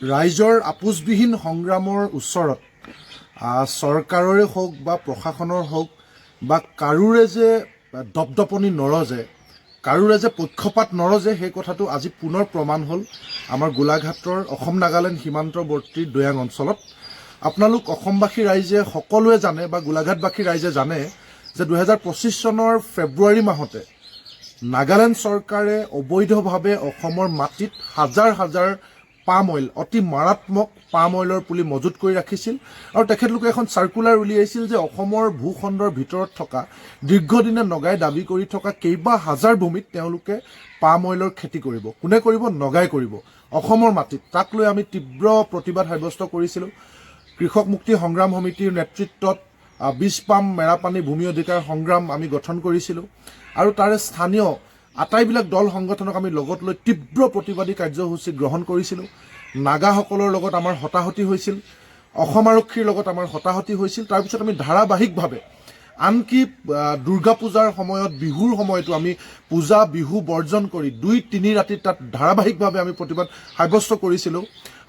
ৰাইজৰ আপোচবিহীন সংগ্ৰামৰ ওচৰত চৰকাৰৰে হওক বা প্ৰশাসনৰ হওক বা কাৰোৰে যে দপদপনি নৰজে, কাৰোৰে যে পক্ষপাত নৰজে, সেই কথাটো আজি পুনৰ প্ৰমাণ হ'ল আমাৰ গোলাঘাটৰ অসম নাগালেণ্ড সীমান্তৱৰ্তী দৈয়াং অঞ্চলত। আপোনালোক অসমবাসী ৰাইজে সকলোৱে জানে বা গোলাঘাটবাসী ৰাইজে জানে যে 2025 চনৰ ফেব্ৰুৱাৰী মাহতে নাগালেণ্ড চৰকাৰে অবৈধভাৱে অসমৰ মাটিত হাজাৰ হাজাৰ পাম অইল, অতি মাৰাত্মক পাম অইলৰ পুলি মজুত কৰি ৰাখিছিল আৰু তেখেতলোকে এখন চাৰ্কুলাৰ উলিয়াইছিল যে অসমৰ ভূখণ্ডৰ ভিতৰত থকা দীৰ্ঘদিনে নগাই দাবী কৰি থকা কেইবা হাজাৰ ভূমিত তেওঁলোকে পাম অইলৰ খেতি কৰিব। কোনে কৰিব? নগাই কৰিব, অসমৰ মাটিত। তাক লৈ আমি তীব্ৰ প্ৰতিবাদ সাব্যস্ত কৰিছিলোঁ। কৃষক মুক্তি সংগ্ৰাম সমিতিৰ নেতৃত্বত বীজ পাম মেৰাপানী ভূমি অধিকাৰ সংগ্ৰাম আমি গঠন কৰিছিলোঁ আৰু তাৰে স্থানীয় আটাইবিলাক দল সংগঠনক আমি লগত লৈ তীব্ৰ প্ৰতিবাদী কাৰ্যসূচী গ্ৰহণ কৰিছিলোঁ। নাগাসকলৰ লগত আমাৰ হতাহতি হৈছিল, অসম আৰক্ষীৰ লগত আমাৰ হতাহতি হৈছিল। তাৰপিছত আমি ধাৰাবাহিকভাৱে আনকি দুৰ্গা পূজাৰ সময়ত, বিহুৰ সময়তো আমি পূজা বিহু বৰ্জন কৰি 2-3 ৰাতি তাত ধাৰাবাহিকভাৱে আমি প্ৰতিবাদ সাব্যস্ত কৰিছিলোঁ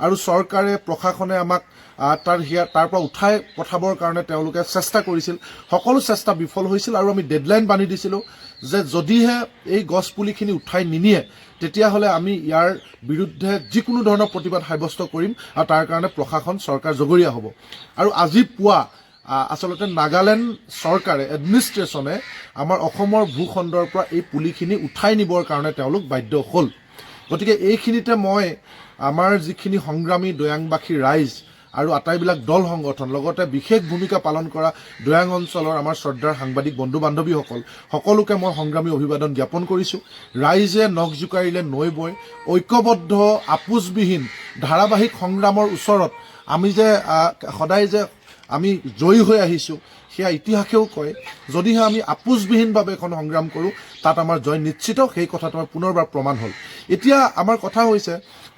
আৰু চৰকাৰে প্ৰশাসনে আমাক তাৰ পৰা উঠাই পঠাবৰ কাৰণে তেওঁলোকে চেষ্টা কৰিছিল। সকলো চেষ্টা বিফল হৈছিল আৰু আমি ডেডলাইন বান্ধি দিছিলোঁ যে যদিহে এই গছপুলিখিনি উঠাই নিনিয়ে তেতিয়াহ'লে আমি ইয়াৰ বিৰুদ্ধে যিকোনো ধৰণৰ প্ৰতিবাদ সাব্যস্ত কৰিম আৰু তাৰ কাৰণে প্ৰশাসন চৰকাৰ জগৰীয়া হ'ব। আৰু আজি পুৱা আচলতে নাগালেণ্ড চৰকাৰে, এডমিনিষ্ট্ৰেশ্যনে আমাৰ অসমৰ ভূখণ্ডৰ পৰা এই পুলিখিনি উঠাই নিবৰ কাৰণে তেওঁলোক বাধ্য হ'ল। গতিকে এইখিনিতে মই আমাৰ যিখিনি সংগ্ৰামী দৈয়াংবাসী ৰাইজ আৰু আটাইবিলাক দল সংগঠন, লগতে বিশেষ ভূমিকা পালন কৰা দৈয়াং অঞ্চলৰ আমাৰ শ্ৰদ্ধাৰ সাংবাদিক বন্ধু বান্ধৱীসকল, সকলোকে মই সংগ্ৰামী অভিবাদন জ্ঞাপন কৰিছোঁ। ৰাইজে নখ জোকাৰিলে নৈ বয়, ঐক্যবদ্ধ আপোচবিহীন ধাৰাবাহিক সংগ্ৰামৰ ওচৰত আমি যে সদায় যে আমি জয়ী হৈ আহিছোঁ সেয়া ইতিহাসেও কয়। যদিহে আমি আপোচবিহীনভাৱে এখন সংগ্ৰাম কৰোঁ তাত আমাৰ জয় নিশ্চিত। সেই কথাটো আমাৰ পুনৰবাৰ প্ৰমাণ হ'ল। এতিয়া আমাৰ কথা হৈছে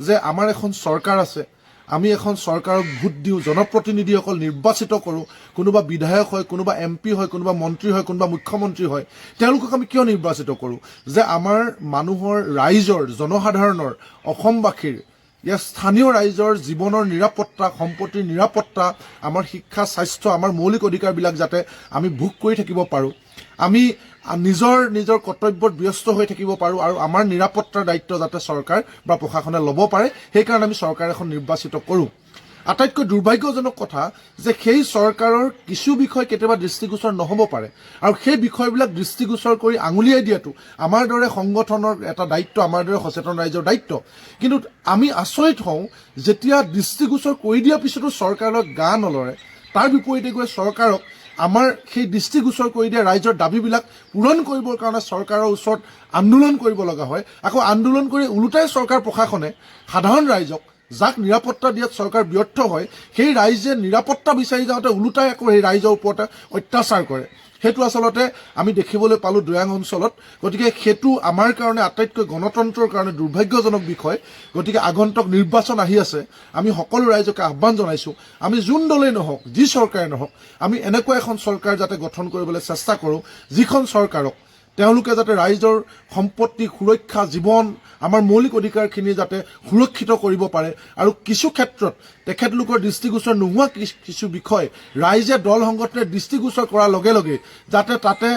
যে আমাৰ এখন চৰকাৰ আছে, আমি এখন চৰকাৰক ভোট দিওঁ, জনপ্ৰতিনিধিসকল নিৰ্বাচিত কৰোঁ। কোনোবা বিধায়ক হয়, কোনোবা MP হয়, কোনোবা মন্ত্ৰী হয়, কোনোবা মুখ্যমন্ত্ৰী হয়। তেওঁলোকক আমি কিয় নিৰ্বাচিত কৰোঁ? যে আমাৰ মানুহৰ, ৰাইজৰ, জনসাধাৰণৰ, অসমবাসীৰ, ইয়াৰ স্থানীয় ৰাইজৰ জীৱনৰ নিৰাপত্তা, সম্পত্তিৰ নিৰাপত্তা, আমাৰ শিক্ষা, স্বাস্থ্য, আমাৰ মৌলিক অধিকাৰবিলাক যাতে আমি ভোগ কৰি থাকিব পাৰোঁ, আমি নিজৰ কৰ্তব্যত ব্যস্ত হৈ থাকিব পাৰোঁ আৰু আমাৰ নিৰাপত্তাৰ দায়িত্ব যাতে চৰকাৰ বা প্ৰশাসনে ল'ব পাৰে, সেইকাৰণে আমি চৰকাৰ এখন নিৰ্বাচিত কৰোঁ। আটাইতকৈ দুৰ্ভাগ্যজনক কথা যে সেই চৰকাৰৰ কিছু বিষয় কেতিয়াবা দৃষ্টিগোচৰ নহ'ব পাৰে আৰু সেই বিষয়বিলাক দৃষ্টিগোচৰ কৰি আঙুলিয়াই দিয়াটো আমাৰ দৰে সংগঠনৰ এটা দায়িত্ব, আমাৰ দৰে সচেতন ৰাইজৰ দায়িত্ব। কিন্তু আমি আচৰিত হওঁ যেতিয়া দৃষ্টিগোচৰ কৰি দিয়াৰ পিছতো চৰকাৰলৈ গা নলৰে, তাৰ বিপৰীতে গৈ চৰকাৰক আমাৰ সেই দৃষ্টিগোচৰ কৰি দিয়া ৰাইজৰ দাবীবিলাক পূৰণ কৰিবৰ কাৰণে চৰকাৰৰ ওচৰত আন্দোলন কৰিব লগা হয়। আকৌ আন্দোলন কৰি ওলোটাই চৰকাৰ প্ৰশাসনে সাধাৰণ ৰাইজক, যাক নিৰাপত্তা দিয়াত চৰকাৰ ব্যৰ্থ হয়, সেই ৰাইজে নিৰাপত্তা বিচাৰি যাওঁতে ওলোটাই আকৌ সেই ৰাইজৰ ওপৰতে অত্যাচাৰ কৰে। সেইটো আচলতে আমি দেখিবলৈ পালোঁ দৈয়াং অঞ্চলত। গতিকে সেইটো আমাৰ কাৰণে আটাইতকৈ গণতন্ত্ৰৰ কাৰণে দুৰ্ভাগ্যজনক বিষয়। গতিকে আগন্তুক নিৰ্বাচন আহি আছে, আমি সকলো ৰাইজকে আহ্বান জনাইছোঁ, আমি যোন দলেই নহওক, যি চৰকাৰে নহওক, আমি এনেকুৱা এখন চৰকাৰ যাতে গঠন কৰিবলৈ চেষ্টা কৰোঁ যিখন চৰকাৰক তেওঁলোকে যাতে ৰাইজৰ সম্পত্তি সুৰক্ষা, জীৱন, আমাৰ মৌলিক অধিকাৰখিনি যাতে সুৰক্ষিত কৰিব পাৰে আৰু কিছু ক্ষেত্ৰত তেখেতলোকৰ দৃষ্টিগোচৰ নোহোৱা কিছু বিষয় ৰাইজে, দল সংগঠনে দৃষ্টিগোচৰ কৰাৰ লগে লগে যাতে তাতে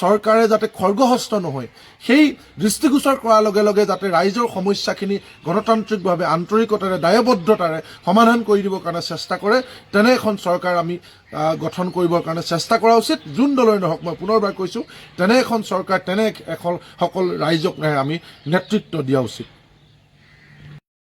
চৰকাৰে যাতে খৰ্গহস্ত নহয়, সেই দৃষ্টিগোচৰ কৰাৰ লগে লগে যাতে ৰাইজৰ সমস্যাখিনি গণতান্ত্ৰিকভাৱে আন্তৰিকতাৰে, দায়বদ্ধতাৰে সমাধান কৰি দিবৰ কাৰণে চেষ্টা কৰে, তেনে এখন চৰকাৰ আমি গঠন কৰিবৰ কাৰণে চেষ্টা কৰা উচিত। যোন দলৰে নহওক, মই পুনৰবাৰ কৈছোঁ, তেনে এখন চৰকাৰ, তেনে এখন সকল ৰাইজক আমি নেতৃত্ব দিয়া উচিত।